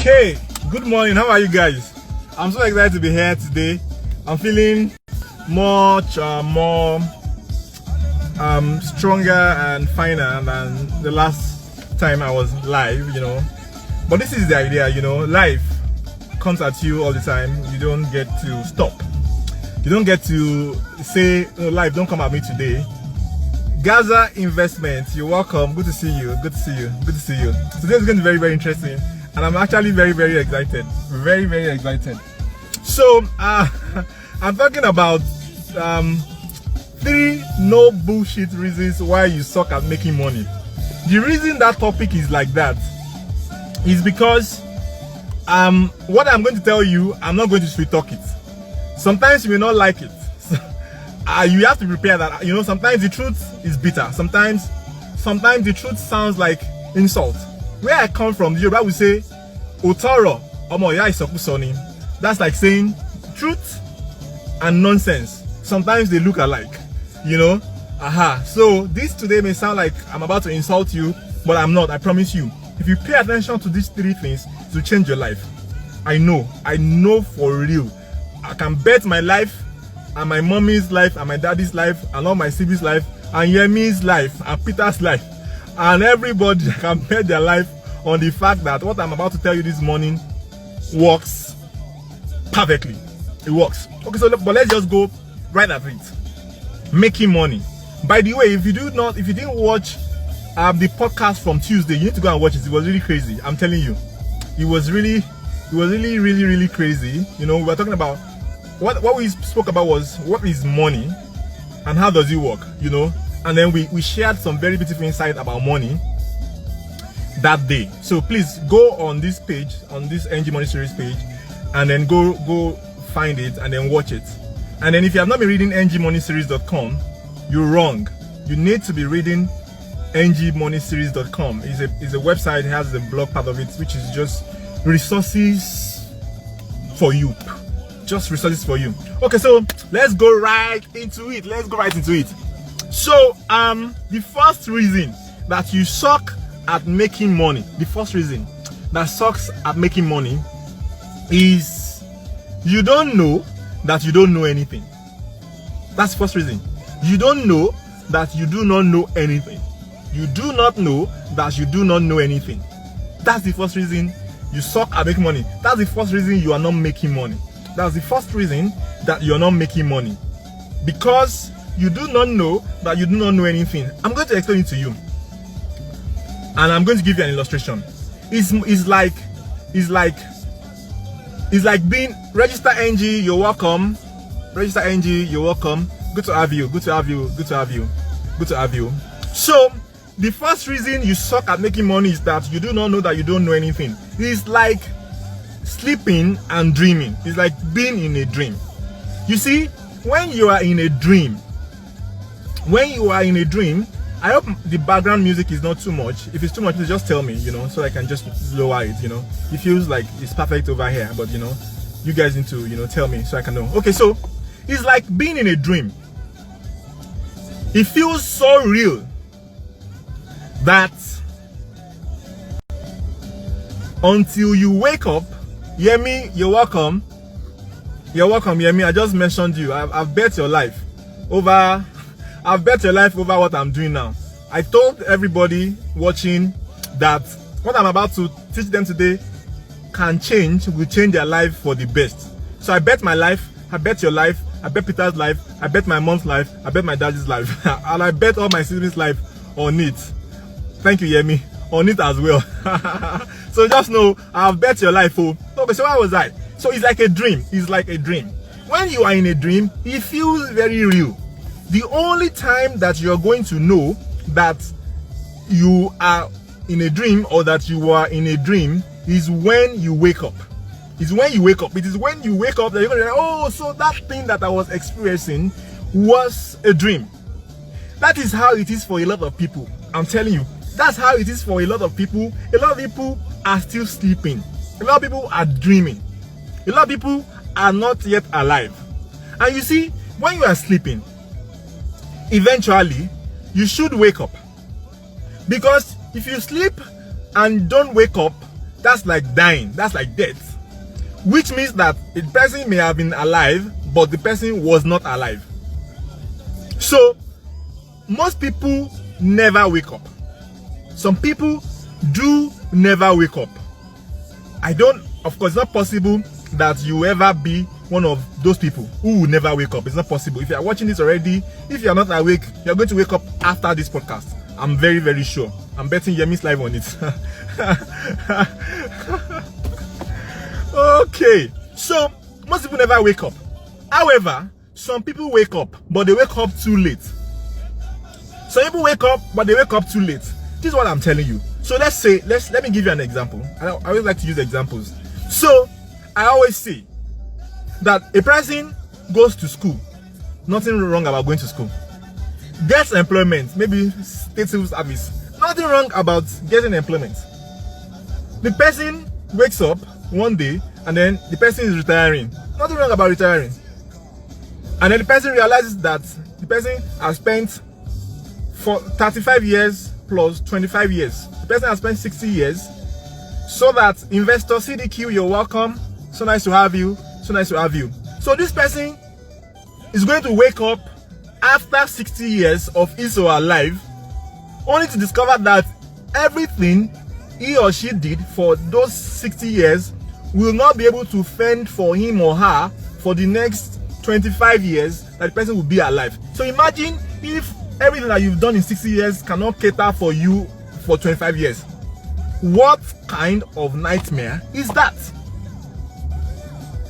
Okay, good morning. How are you guys? I'm so excited to be here today. I'm feeling much more stronger and finer than the last time I was live, But this is the idea, life comes at you all the time. You don't get to stop. You don't get to say, oh, life, don't come at me today. Gaza Investment, you're welcome. Good to see you. Good to see you. Good to see you. Today is going to be very, very interesting. And I'm actually very, very excited. Very, very excited. So, I'm talking about 3 no bullshit reasons why you suck at making money. The reason that topic is like that is because what I'm going to tell you, I'm not going to sweet talk it. Sometimes you may not like it. You have to prepare that. Sometimes the truth is bitter. Sometimes the truth sounds like insult. Where I come from, the Yoruba will say, Otoro, omo ya isokusoni. That's like saying truth and nonsense. Sometimes they look alike, So this today may sound like I'm about to insult you, but I'm not, I promise you. If you pay attention to these 3 things, it will change your life. I know for real. I can bet my life, and my mommy's life, and my daddy's life, and all my siblings' life, and Yemi's life, and Peter's life, and everybody can bet their life on the fact that what I'm about to tell you this morning works perfectly. It works. Okay, but let's just go right at it. Making money. By the way, if you didn't watch the podcast from Tuesday, you need to go and watch it. It was really crazy. I'm telling you, it was really crazy. We were talking about what we spoke about was what is money and how does it work. And then we shared some very beautiful insight about money that day. So please go on this page, on this NgMoneySeries page, and then go find it and then watch it. And then if you have not been reading NgMoneySeries.com, you're wrong. You need to be reading NgMoneySeries.com. It's a website, it has a blog part of it, which is just resources for you. Just resources for you. Okay, so let's go right into it. So the first reason that you suck at making money, the first reason that sucks at making money is you don't know that you don't know anything. That's the first reason. You don't know that you do not know anything. You do not know that you do not know anything. That's the first reason you suck at making money. That's the first reason you are not making money. That's the first reason that you're not making money. Because you do not know that you do not know anything. I'm going to explain it to you. And I'm going to give you an illustration. It's like being register NG, you're welcome. Register NG, you're welcome. Good to have you. So the first reason you suck at making money is that you do not know that you don't know anything. It's like sleeping and dreaming. It's like being in a dream. You see, when you are in a dream, I hope the background music is not too much. If it's too much, please just tell me, so I can just lower it, It feels like it's perfect over here, but you guys need to, tell me so I can know. Okay, so it's like being in a dream. It feels so real that until you wake up, Yemi, you're welcome. You're welcome, Yemi. I just mentioned you. I've bet your life over what I'm doing now. I told everybody watching that what I'm about to teach them today will change their life for the best. So I bet my life, I bet your life, I bet Peter's life, I bet my mom's life, I bet my daddy's life, and I bet all my siblings' life on it. Thank you, Yemi. On it as well. So just know, I've bet your life. Oh, okay, so where was I? So it's like a dream. It's like a dream. When you are in a dream, it feels very real. The only time that you're going to know that you are in a dream or that you are in a dream is when you wake up. It's when you wake up. It is when you wake up that you're going to say, oh, so that thing that I was experiencing was a dream. That is how it is for a lot of people. I'm telling you, that's how it is for a lot of people. A lot of people are still sleeping. A lot of people are dreaming. A lot of people are not yet alive. And you see, when you are sleeping, eventually you should wake up. Because if you sleep and don't wake up, that's like dying, that's like death. Which means that the person may have been alive, but the person was not alive. So, most people never wake up. Some people do never wake up. Of course, it's not possible that you ever be one of those people who will never wake up. It's not possible. If you are watching this already, if you are not awake, you're going to wake up after this podcast. I'm very, very sure. I'm betting Yemi's live on it. Okay, so most people never wake up. However, some people wake up, but they wake up too late. Some people wake up, but they wake up too late. This is what I'm telling you. So let me give you an example. I always like to use examples. So I always say that a person goes to school. Nothing wrong about going to school. Gets employment, maybe state civil service. Nothing wrong about getting employment. The person wakes up one day and then the person is retiring. Nothing wrong about retiring. And then the person realizes that the person has spent for 35 years plus 25 years. The person has spent 60 years. So that investor CDQ, you're welcome. So nice to have you. So nice to have you. So this person is going to wake up after 60 years of his or her life, only to discover that everything he or she did for those 60 years will not be able to fend for him or her for the next 25 years that the person will be alive. So imagine if everything that you've done in 60 years cannot cater for you for 25 years. What kind of nightmare is that?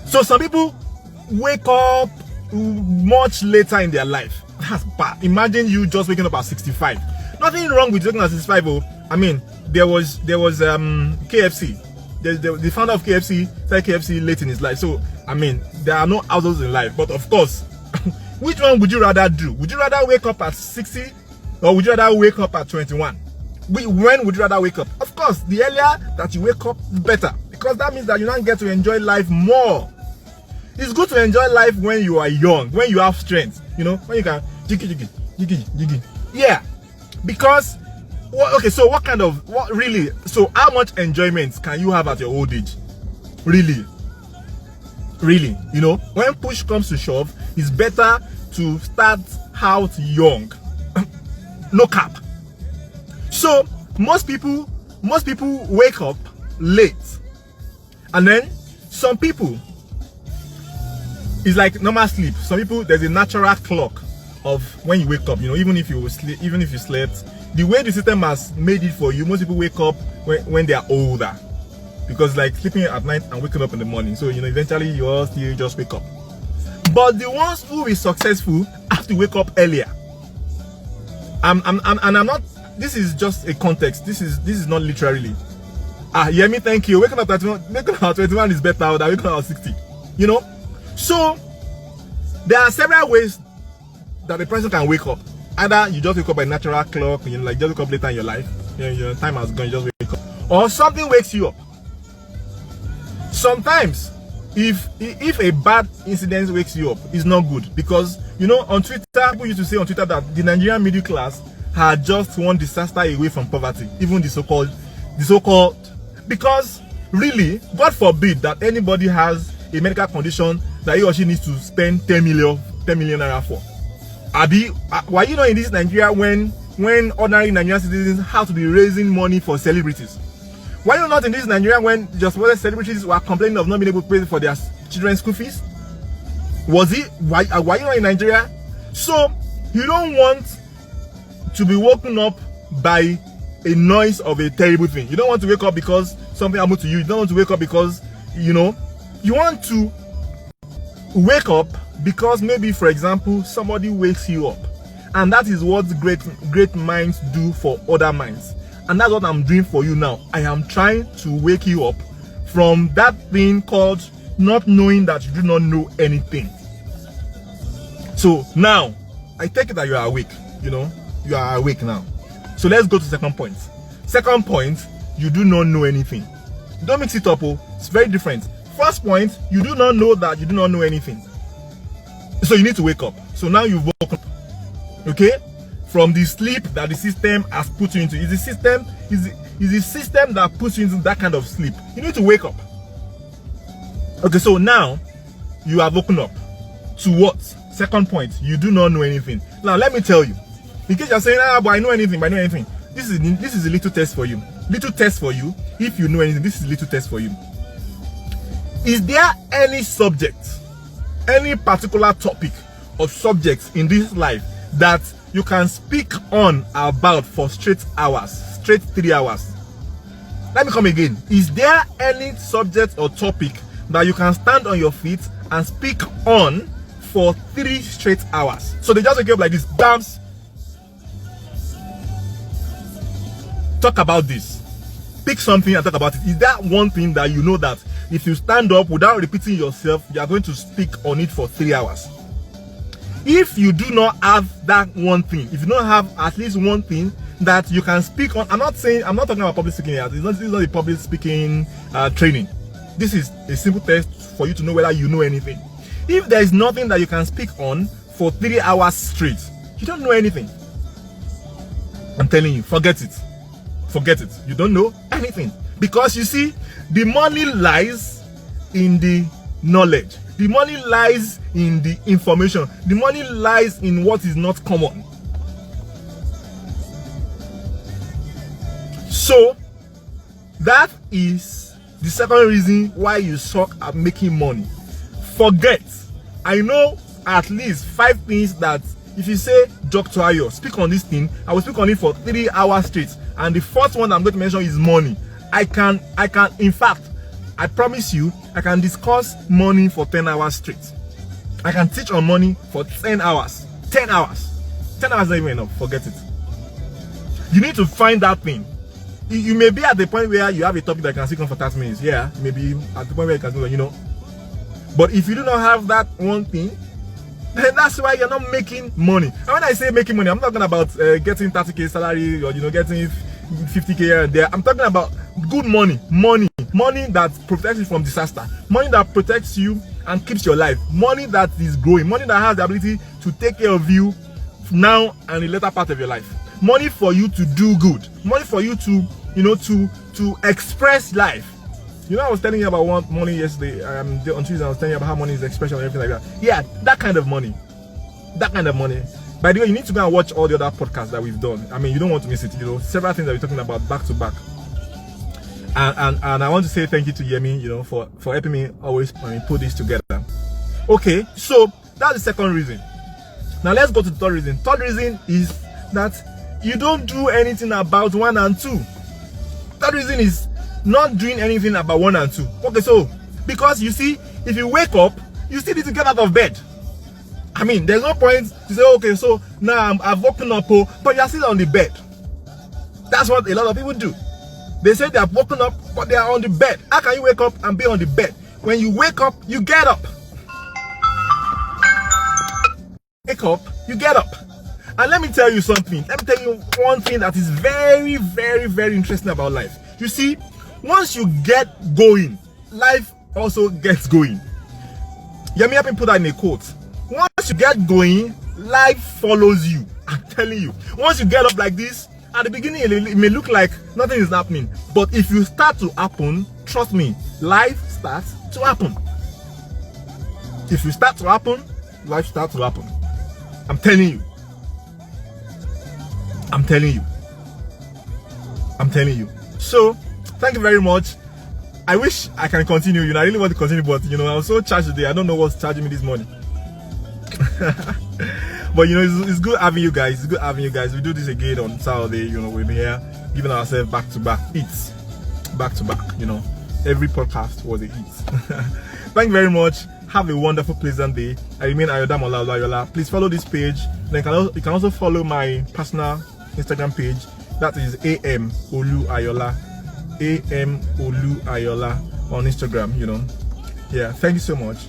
So some people wake up much later in their life. That's bad. Imagine you just waking up at 65. Nothing wrong with waking up at 65. Oh, I mean, there was KFC. The founder of KFC started KFC late in his life. So I mean, there are no houses in life. But of course, which one would you rather do? Would you rather wake up at 60 or would you rather wake up at 21? When would you rather wake up? Of course, the earlier that you wake up, the better, because that means that you don't get to enjoy life more. It's good to enjoy life when you are young, when you have strength, you know, when you can jiggy. Yeah, because okay, so so how much enjoyment can you have at your old age? Really, you know, when push comes to shove, it's better to start out young. No cap. So most people wake up late, and then some people, it's like normal sleep. Some people, there's a natural clock of when you wake up. You know, even if you slept, the way the system has made it for you, most people wake up when they are older, because like sleeping at night and waking up in the morning. So you know, eventually you all still just wake up. But the ones who is successful have to wake up earlier. I'm not. This is just a context. This is not literally. Yemi, thank you. Waking up at 21 is better than waking up at 60. You know. So there are several ways that a person can wake up. Either you just wake up by natural clock, you know, like just wake up later in your life, you know, your time has gone, you just wake up, or something wakes you up. Sometimes, if a bad incident wakes you up, it's not good, because you know, on Twitter, people used to say on Twitter that the Nigerian middle class had just one disaster away from poverty, even the so-called, because really, God forbid that anybody has a medical condition that he or she needs to spend 10 million naira for. Why you know in this Nigeria when ordinary Nigerian citizens have to be raising money for celebrities? Why you not in this Nigeria when just what celebrities were complaining of not being able to pay for their children's school fees? Why you not in Nigeria? So you don't want to be woken up by a noise of a terrible thing. You don't want to wake up because something happened to you. You don't want to wake up because, you know, you want to wake up because maybe, for example, somebody wakes you up. And that is what great minds do for other minds. And that's what I'm doing for you now. I am trying to wake you up from that thing called not knowing that you do not know anything. So now, I take it that you are awake. You know, you are awake now. So let's go to second point. Second point, you do not know anything. Don't mix it up, oh. It's very different. First point, you do not know that you do not know anything. So you need to wake up. So now you've woken up, okay, from the sleep that the system has put you into. Is the system, It's the system that puts you into that kind of sleep. You need to wake up. Okay, so now you have woken up to what? Second point, you do not know anything. Now let me tell you, in case you're saying, but I know anything, this is a little test for you. Little test for you. If you know anything, this is a little test for you. Is there any subject, any particular topic or subjects in this life that you can speak on about for straight 3 hours? Let me come again. Is there any subject or topic that you can stand on your feet and speak on for 3 straight hours? So they just wake up like this, bams. Talk about this. Pick something and talk about it. Is that one thing that you know that if you stand up without repeating yourself, you are going to speak on it for 3 hours? If you do not have that one thing, if you don't have at least one thing that you can speak on, I'm not talking about public speaking here. This is not a public speaking training. This is a simple test for you to know whether you know anything. If there is nothing that you can speak on for 3 hours straight, you don't know anything. I'm telling you, forget it. Forget it. You don't know anything. Because you see, the money lies in the knowledge. The money lies in the information. The money lies in what is not common. So, that is the second reason why you suck at making money. Forget. I know at least 5 things that if you say, Dr. Ayo, speak on this thing, I will speak on it for 3 hours straight. And the first one I'm going to mention is money. I can, in fact, I promise you, I can discuss money for 10 hours straight. I can teach on money for 10 hours. 10 hours. 10 hours is not even enough. Forget it. You need to find that thing. You may be at the point where you have a topic that can speak on for 30 minutes. Yeah, maybe at the point where you can do that, But if you do not have that one thing, then that's why you're not making money. And when I say making money, I'm not talking about getting 30k salary or getting 50k here and there. I'm talking about good money. Money that protects you from disaster. Money that protects you and keeps your life. Money that is growing. Money that has the ability to take care of you now and the later part of your life. Money for you to do good. Money for you to, to express life. I was telling you about money yesterday. On Tuesday, I was telling you about how money is expression and everything like that. Yeah, that kind of money. That kind of money. By the way, you need to go and watch all the other podcasts that we've done. I mean, you don't want to miss it. Several things that we're talking about back to back. And I want to say thank you to Yemi, for helping me always put this together. Okay, so that's the second reason. Now let's go to the third reason. Third reason is that you don't do anything about 1 and 2. Third reason is not doing anything about 1 and 2. Okay, so because you see, if you wake up, you still need to get out of bed. I mean, there's no point to say, okay, so now I've woken up, but you're still on the bed. That's what a lot of people do. They say they have woken up, but they are on the bed. How can you wake up and be on the bed? When you wake up, you get up. Wake up, you get up. And let me tell you something. Let me tell you one thing that is very, very, very interesting about life. You see, once you get going, life also gets going. Yemi help me put that in a quote. Once you get going, life follows you. I'm telling you. Once you get up like this, at the beginning it may look like nothing is happening. But if you start to happen, trust me, life starts to happen. If you start to happen, life starts to happen. I'm telling you. I'm telling you. I'm telling you. So, thank you very much. I wish I can continue. I really want to continue, but I was so charged today. I don't know what's charging me this morning. But it's good having you guys. It's good having you guys. We do this again on Saturday. We'll be here giving ourselves back-to-back hits. Back-to-back. Every podcast was a hit. Thank you very much. Have a wonderful, pleasant day. I remain Ayodamola Olu-Ayoola. Please follow this page. Then you can also follow my personal Instagram page. That is AM Olu-Ayoola. AM Olu-Ayoola on Instagram. Yeah. Thank you so much.